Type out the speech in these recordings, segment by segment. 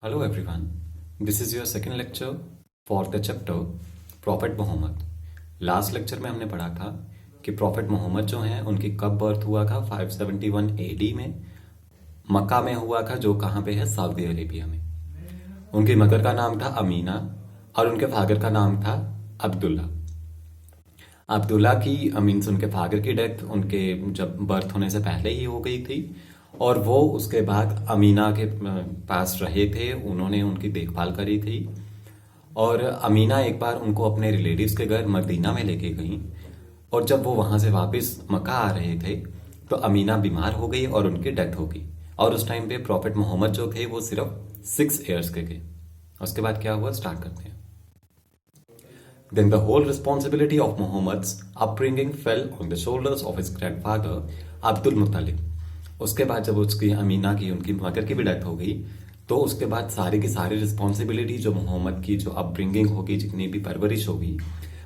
Hello everyone, this is your second lecture for the chapter Prophet Muhammad. Last lecture में हमने पढ़ा था कि प्रॉफिट मोहम्मद जो हैं उनकी कब बर्थ हुआ था 571 एडी में मक्का में हुआ था, जो कहाँ पे है, सऊदी अरेबिया में। उनकी मदर का नाम था अमीना और उनके फादर का नाम था अब्दुल्ला। अब्दुल्ला की मीन्स उनके फादर की डेथ उनके जब बर्थ होने से पहले ही हो गई थी और वो उसके बाद अमीना के पास रहे थे, उन्होंने उनकी देखभाल करी थी। और अमीना एक बार उनको अपने रिलेटिव्स के घर मदीना में लेके गई और जब वो वहाँ से वापस मक्का आ रहे थे तो अमीना बीमार हो गई और उनकी डेथ हो गई। और उस टाइम पे प्रॉफिट मोहम्मद जो थे वो सिर्फ 6 ईयर्स के थे। उसके बाद क्या हुआ, स्टार्ट करते हैं। Then the whole responsibility of Muhammad's upbringing fell on the shoulders of his grandfather Abdul मुत्तलिब। उसके बाद जब उसकी अमीना की उनकी मदर की भी डेथ हो गई तो उसके बाद सारी की सारी रिस्पॉन्सिबिलिटी जो मोहम्मद की जो अपब्रिंगिंग होगी, जितनी भी परवरिश होगी,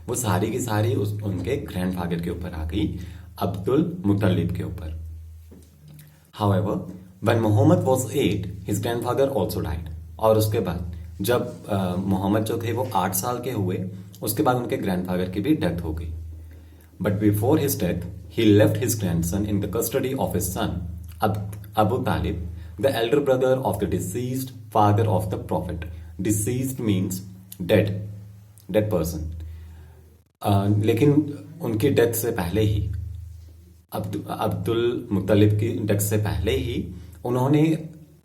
वो सारी की सारी उनके ग्रैंडफादर के ऊपर आ गई, अब्दुल मुत्तलिब के ऊपर। However, when Muhammad was 8, his grandfather also died। और उसके बाद जब मोहम्मद जो थे वो 8 साल के हुए, उसके बाद उनके ग्रैंडफादर की भी डेथ हो गई। But before his death, he left his grandson in the custody of his son, Abu Talib, the elder brother of the deceased father of the Prophet. Deceased means dead, dead person. लेकिन उनकी death से पहले ही, अब्दुल मुत्तलिब की death से पहले ही उन्होंने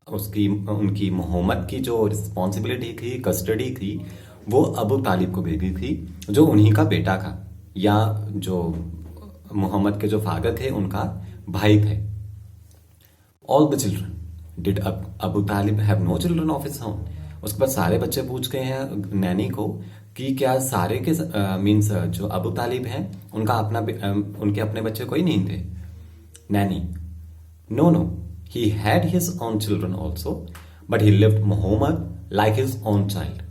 उनकी मोहम्मद की जो रिस्पॉन्सिबिलिटी थी, कस्टडी थी, वो अबू तालिब को दे दी थी, जो उन्हीं का बेटा था, या जो मोहम्मद के जो फादर थे उनका भाई थे। All the children did Abu Talib have no children of his own. उसके बाद सारे बच्चे पूछ गए हैं नैनी को कि क्या सारे के मीन्स जो अबू तालिब हैं उनका उनके अपने बच्चे कोई नहीं थे। नैनी, no no, he had his own children also but he lived Muhammad like his own child.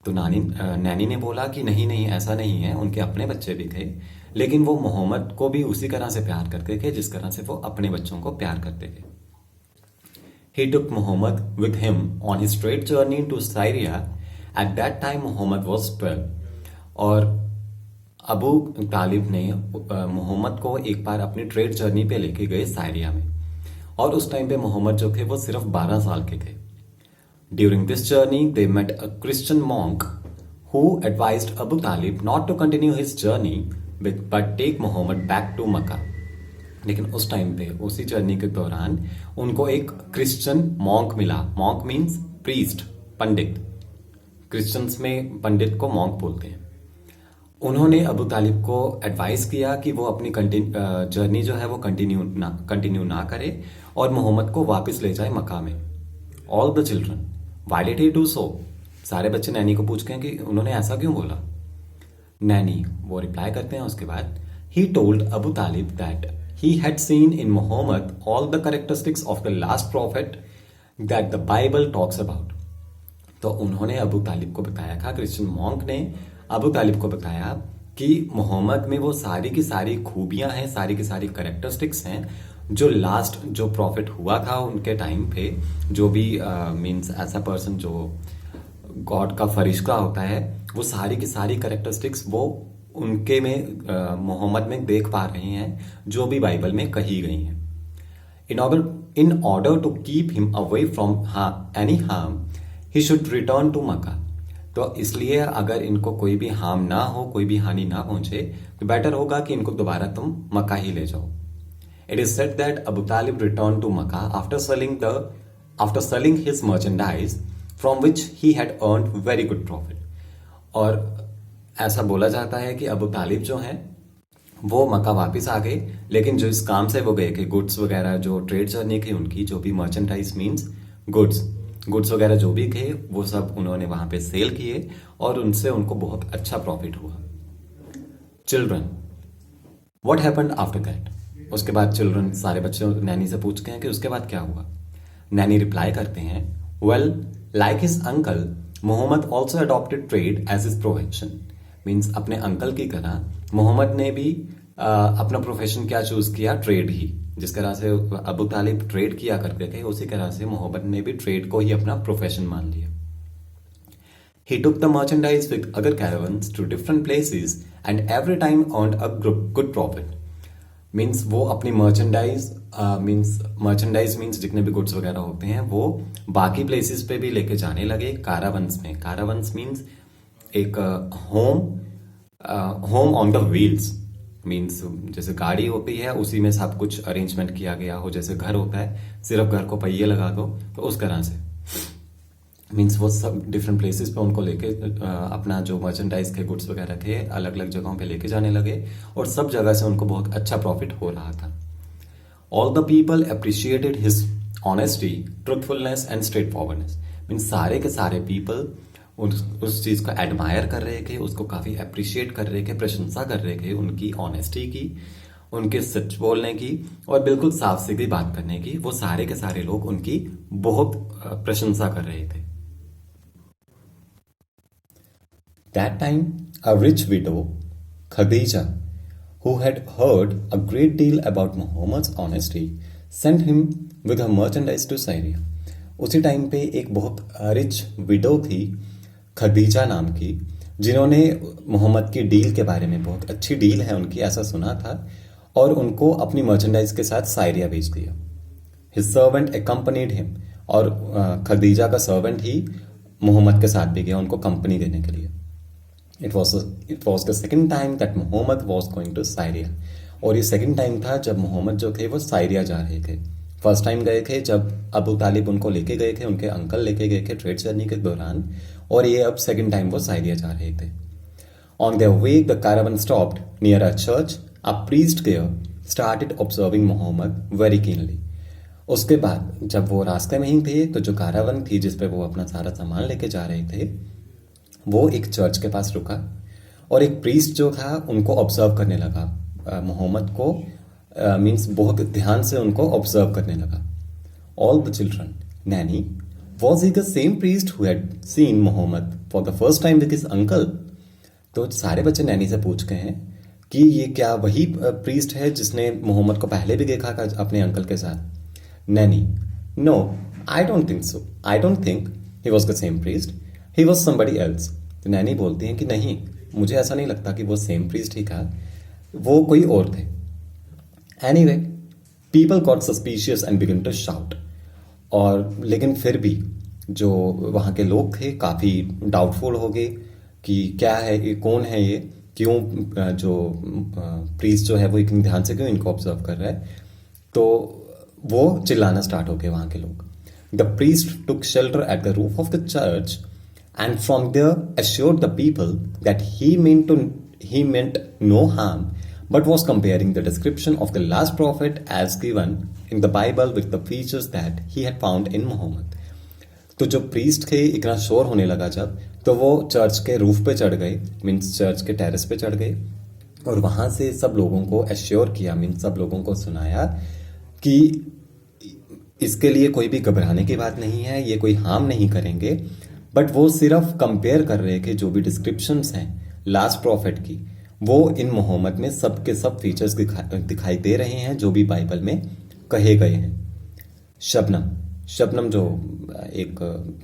तो नैनी ने बोला कि नहीं नहीं, ऐसा नहीं है, उनके अपने बच्चे भी थे, लेकिन वो मोहम्मद को भी उसी तरह से प्यार करते थे जिस तरह से वो अपने बच्चों को प्यार करते थे। He took Muhammad with him on his trade journey to Syria. At that time Muhammad was 12। और अबू तालिब ने मोहम्मद को एक बार अपनी ट्रेड जर्नी पे लेके गए सायरिया में, और उस टाइम पे मोहम्मद जो थे वो सिर्फ 12 साल के थे। During this journey, they met a Christian monk who advised Abu Talib not to continue his journey but take Muhammad back to Makkah। लेकिन उस टाइम पे, उसी जर्नी के दौरान उनको एक क्रिश्चियन मॉन्क मिला। मॉन्क मीन्स प्रीस्ट, पंडित। क्रिश्चियंस में पंडित को मॉन्क बोलते हैं। उन्होंने अबू तालिब को एडवाइस किया कि वो अपनी जर्नी जो है वो कंटिन्यू ना करे और मोहम्मद को वापस ले जाए मक्का में। All the children, why did he do so? सारे बच्चे नैनी को पूछते हैं कि उन्होंने ऐसा क्यों बोला। नैनी वो रिप्लाई करते हैं उसके बाद, he told Abu Talib that he had seen in Muhammad all the characteristics of the last prophet that the Bible talks about। तो उन्होंने अबू तालिब को बताया था, क्रिश्चियन मॉन्क ने अबू तालिब को बताया कि मोहम्मद में वो सारी की सारी खूबियां हैं, सारी की सारी कैरेक्टरिस्टिक्स हैं जो लास्ट जो प्रॉफिट हुआ था उनके टाइम पे, जो भी मीन्स ऐसा पर्सन जो गॉड का फरिश्ता होता है, वो सारी की सारी कैरेक्टरिस्टिक्स वो उनके में मोहम्मद में देख पा रहे हैं जो भी बाइबल में कही गई हैं। In order to keep him away from any harm he should return to Mecca. तो इसलिए अगर इनको कोई भी हार्म ना हो, कोई भी हानि ना पहुंचे, तो बेटर होगा कि इनको दोबारा तुम मक्का ही ले जाओ। It is said that Abu Talib return to Mecca after selling his merchandise from which he had earned very good profit. और ऐसा बोला जाता है कि अबू तालिब जो हैं वो मक्का वापस आ गए, लेकिन जो इस काम से वो गए कि गुड्स वगैरह, जो ट्रेड जर्नी थी उनकी, जो भी मर्चेंडाइज मीन्स गुड्स वगैरह जो भी थे, वो सब उन्होंने वहां पे सेल किए और उनसे उनको बहुत अच्छा प्रॉफिट हुआ। Children, what happened after that? उसके बाद चिल्ड्रन, सारे बच्चे नैनी से पूछते हैं कि उसके बाद क्या हुआ। नैनी रिप्लाई करते हैं, well like his uncle Muhammad also adopted trade as his profession. Means अपने अंकल की तरह मोहम्मद ने भी अपना प्रोफेशन क्या चूज किया, ट्रेड ही, जिस तरह से अबू तालिब ट्रेड किया करते थे, उसी तरह से मोहम्मद ने भी ट्रेड को ही अपना प्रोफेशन मान लिया. He took the merchandise with other caravans to different places and every time earned a good profit. Means वो अपनी मर्चेंडाइज मीन्स जितने भी गुड्स वगैरह होते हैं वो बाकी प्लेसेस पे भी लेके जाने लगे कारावंस में. कारावंस मीन्स एक home on the wheels. Means जैसे गाड़ी होती है उसी में सब कुछ अरेंजमेंट किया गया हो, जैसे घर होता है सिर्फ घर को पहिए लगा दो, तो उस तरह से. मीन्स वो सब डिफरेंट प्लेसेस पे उनको लेके अपना जो मर्चेंडाइज के गुड्स वगैरह थे अलग अलग जगहों पे लेके जाने लगे और सब जगह से उनको बहुत अच्छा प्रॉफिट हो रहा था. All the people appreciated his honesty, truthfulness and straight forwardness. Means सारे के सारे पीपल उस चीज को एडमायर कर रहे थे, उसको काफी अप्रिशिएट कर रहे थे, प्रशंसा कर रहे थे उनकी ऑनेस्टी की, उनके सच बोलने की और बिल्कुल साफ सीधी बात करने की. वो सारे के सारे लोग उनकी बहुत प्रशंसा कर रहे थे. That time, a rich widow, Khadija, who had heard a great deal about Muhammad's honesty, sent him with her merchandise to Syria. उसी टाइम पे एक बहुत रिच विडो थी खदीजा नाम की, जिन्होंने मोहम्मद की डील के बारे में, बहुत अच्छी डील है उनकी ऐसा सुना था, और उनको अपनी मर्चेंडाइज के साथ सायरिया भेज दिया. हिज सर्वेंट accompanied him, और खदीजा का सर्वेंट ही मोहम्मद के साथ भी गया उनको कंपनी देने के लिए. It was the second time that Muhammad was going to Syria. और ये सेकंड टाइम था जब मोहम्मद जो थे वो सायरिया जा रहे थे. फर्स्ट टाइम गए थे जब अबू तालिब उनको लेके गए थे, उनके अंकल लेके गए थे ट्रेड जर्नी के दौरान, और ये अब सेकंड टाइम वो सायरिया जा रहे थे. On their way, the caravan stopped near a church. A priest there started observing Muhammad very keenly. उसके बाद जब वो रास्ते में ही थे तो जो कारावन थी जिसपे वो अपना सारा सामान लेके जा रहे थे वो एक चर्च के पास रुका और एक प्रीस्ट जो था उनको ऑब्जर्व करने लगा मोहम्मद को. मीन्स बहुत ध्यान से उनको ऑब्जर्व करने लगा. ऑल द चिल्ड्रन, नैनी, was he the same priest who had seen Muhammad for the first time with his uncle. तो सारे बच्चे नैनी से पूछ गए हैं कि ये क्या वही प्रीस्ट है जिसने मोहम्मद को पहले भी देखा था अपने अंकल के साथ. नैनी, no, I don't think so. I don't think he was the same priest. He was somebody else. तो नैनी बोलती हैं कि नहीं, मुझे ऐसा नहीं लगता कि वो सेम प्रीस्ट ही था, वो कोई और थे. Anyway, people got suspicious and begin to shout. और लेकिन फिर भी जो वहाँ के लोग थे काफ़ी डाउटफुल हो गए कि क्या है ये, कौन है ये, क्यों जो प्रीस्ट जो है वो इतनी ध्यान से क्यों इनको ऑब्जर्व कर रहा है. तो वो चिल्लाना स्टार्ट हो गए वहाँ के लोग. The priest took shelter at the roof of the church and from there assured the people that he meant no harm, but was comparing the description of the last prophet as given in the Bible with the features that he had found in Muhammad. तो जो priest थे इतना शोर होने लगा जब, तो वो चर्च के रूफ पे चढ़ गए, मीन्स चर्च के टेरेस पे चढ़ गए और वहां से सब लोगों को एश्योर किया, मीन्स सब लोगों को सुनाया कि इसके लिए कोई भी घबराने की बात नहीं है, ये कोई हार्म नहीं करेंगे. बट वो सिर्फ कंपेयर कर रहे थे जो भी डिस्क्रिप्शंस हैं लास्ट प्रॉफिट की, वो इन मोहम्मद में सब के सब फीचर्स दिखाई दे रहे हैं जो भी बाइबल में कहे गए हैं. शबनम जो एक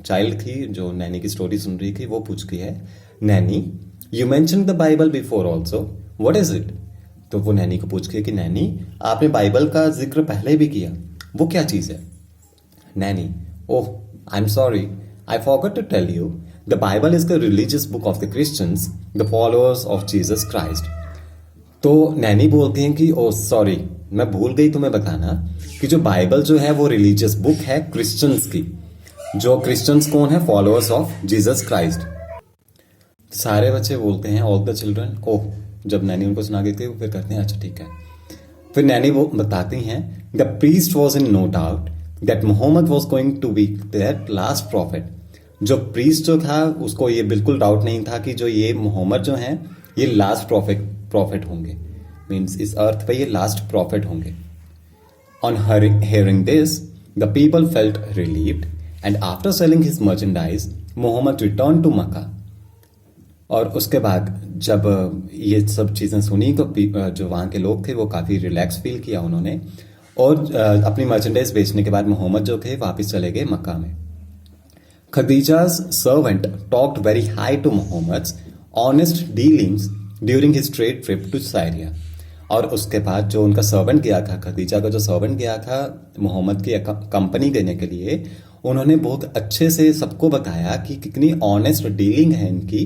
चाइल्ड थी जो नैनी की स्टोरी सुन रही थी, वो पूछती है, Naini, you mention the Bible before also, what is it. तो वो नैनी को पूछती है कि नैनी, आपने बाइबल का जिक्र पहले भी किया, वो क्या चीज है. Nanny, oh, I am sorry, I forgot to tell you, the Bible is the religious book of the Christians, the followers of Jesus Christ. तो नैनी बोलती हैं कि ओ सॉरी, मैं भूल गई तुम्हें बताना कि जो बाइबल जो है वो रिलीजियस बुक है क्रिश्चियंस की. जो क्रिश्चियंस कौन है? Followers of Jesus Christ. सारे बच्चे बोलते हैं, ऑल द चिल्ड्रन, ओह. जब नैनी उनको सुना देती है फिर कहते हैं अच्छा ठीक है. फिर नैनी वो बताती हैं, the priest was in no doubt that Muhammad was going to be that last prophet. जो प्रीस्ट जो था उसको ये बिल्कुल डाउट नहीं था कि जो ये मोहम्मद जो हैं ये लास्ट प्रॉफिट होंगे, मीन्स इस अर्थ पे ये लास्ट प्रॉफिट होंगे. On hearing this, the people felt relieved and after selling his merchandise, Muhammad returned to Mecca. और उसके बाद जब ये सब चीज़ें सुनी तो जो वहाँ के लोग थे वो काफ़ी रिलैक्स फील किया उन्होंने, और अपनी मर्चेंडाइज बेचने के बाद मोहम्मद जो थे वापस चले गए मक्का में। Khadija's servant talked very high to Muhammad's honest dealings during his trade trip to Syria. और उसके बाद जो उनका सर्वेंट गया था, खदीजा का जो सर्वेंट गया था मोहम्मद की कंपनी देने के लिए, उन्होंने बहुत अच्छे से सबको बताया कि कितनी ऑनेस्ट डीलिंग है इनकी,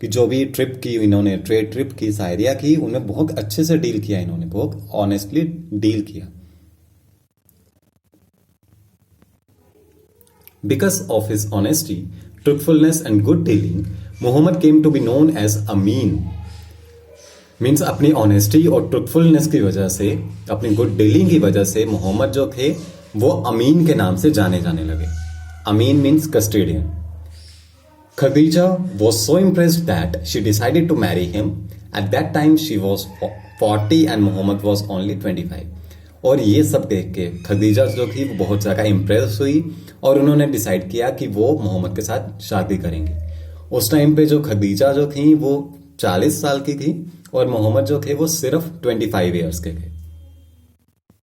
कि जो भी ट्रिप की इन्होंने, ट्रेड ट्रिप की सायरिया की, उनमें बहुत अच्छे से डील किया, इन्होंने बहुत ऑनेस्टली डील किया। Because of his honesty, truthfulness and good dealing, Muhammad came to be known as Amin. Means अपनी ऑनेस्टी और ट्रुथफुलनेस की वजह से, अपनी गुड डीलिंग की वजह से मोहम्मद जो थे वो अमीन के नाम से जाने जाने लगे। अमीन means custodian. Khadija was so impressed that she decided to marry him. At that time she was 40 and Muhammad was only 25. और ये सब देख के खदीजा जो थी वो बहुत ज़्यादा इम्प्रेस हुई और उन्होंने डिसाइड किया कि वो मोहम्मद के साथ शादी करेंगे। उस टाइम पे जो खदीजा जो थी वो 40 साल की थी और मोहम्मद जो थे वो सिर्फ 25 ईयर्स के थे।